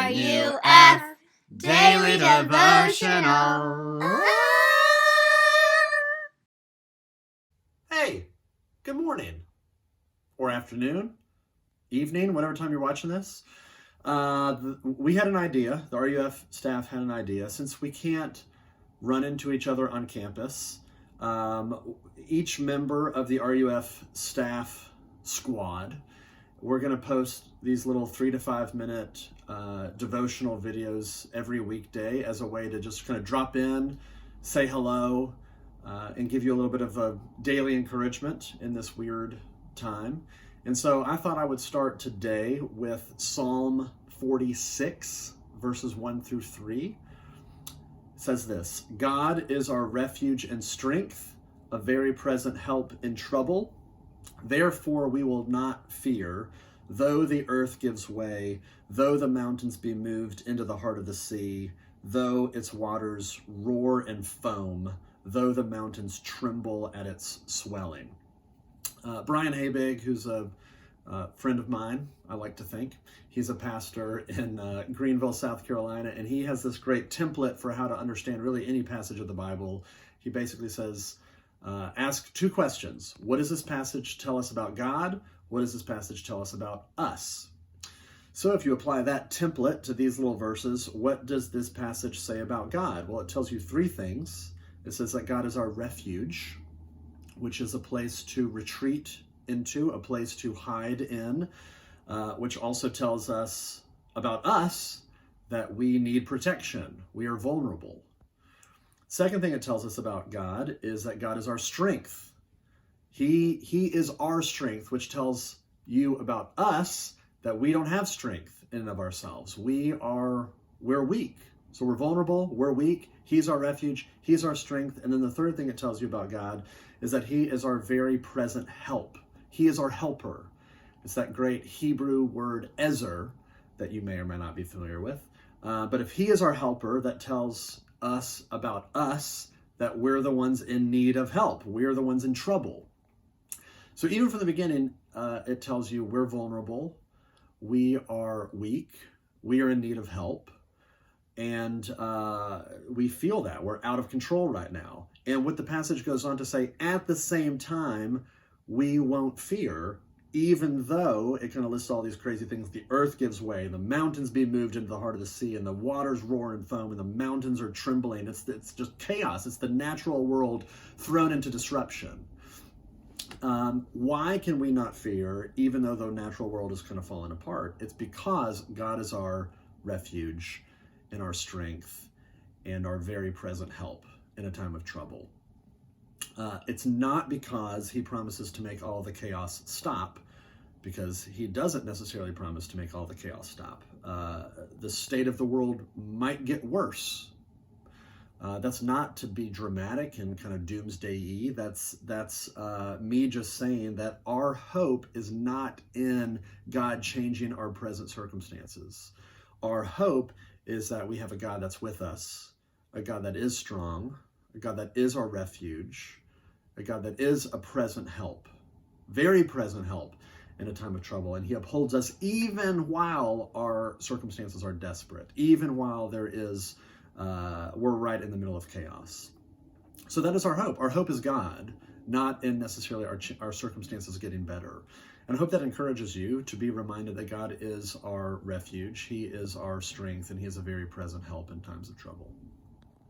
RUF Daily Devotional. Hey, good morning, or afternoon, evening, whatever time you're watching this. We had an idea, the RUF staff had an idea, since we can't run into each other on campus. Each member of the RUF staff squad, we're going to post these little 3 to 5 minute devotional videos every weekday as a way to just kind of drop in, say hello, and give you a little bit of a daily encouragement in this weird time. And so I thought I would start today with Psalm 46, verses 1 through 3. It says this: God is our refuge and strength, a very present help in trouble. Therefore we will not fear, though the earth gives way, though the mountains be moved into the heart of the sea, though its waters roar and foam, though the mountains tremble at its swelling. Brian Habig, who's a friend of mine, I like to think, he's a pastor in Greenville, South Carolina, and he has this great template for how to understand really any passage of the Bible. He basically says, ask 2 questions. What does this passage tell us about God? What does this passage tell us about us? So if you apply that template to these little verses, what does this passage say about God? Well, it tells you 3 things. It says that God is our refuge, which is a place to retreat into, a place to hide in, which also tells us about us that we need protection. We are vulnerable. Second thing it tells us about God is that God is our strength. He is our strength, which tells you about us that we don't have strength in and of ourselves. We're weak. So we're vulnerable, we're weak. He's our refuge, he's our strength. And then the third thing it tells you about God is that he is our very present help. He is our helper. It's that great Hebrew word ezer that you may or may not be familiar with. But if he is our helper, that tells us about us, that we're the ones in need of help. We're the ones in trouble. So even from the beginning, it tells you we're vulnerable, we are weak, we are in need of help, and we feel that. We're out of control right now. And what the passage goes on to say, at the same time, we won't fear, even though it kind of lists all these crazy things. The earth gives way, the mountains be moved into the heart of the sea, and the waters roar and foam, and the mountains are trembling. It's just chaos. It's the natural world thrown into disruption. Why can we not fear, even though the natural world is kind of falling apart? It's because God is our refuge and our strength and our very present help in a time of trouble. It's not because he promises to make all the chaos stop, because he doesn't necessarily promise to make all the chaos stop. The state of the world might get worse. That's not to be dramatic and kind of doomsday-y. That's me just saying that our hope is not in God changing our present circumstances. Our hope is that we have a God that's with us, a God that is strong, a God that is our refuge, a God that is a present help, very present help in a time of trouble. And he upholds us even while our circumstances are desperate, even while we're right in the middle of chaos. So that is our hope. Our hope is God, not in necessarily our circumstances getting better. And I hope that encourages you to be reminded that God is our refuge, he is our strength, and he is a very present help in times of trouble.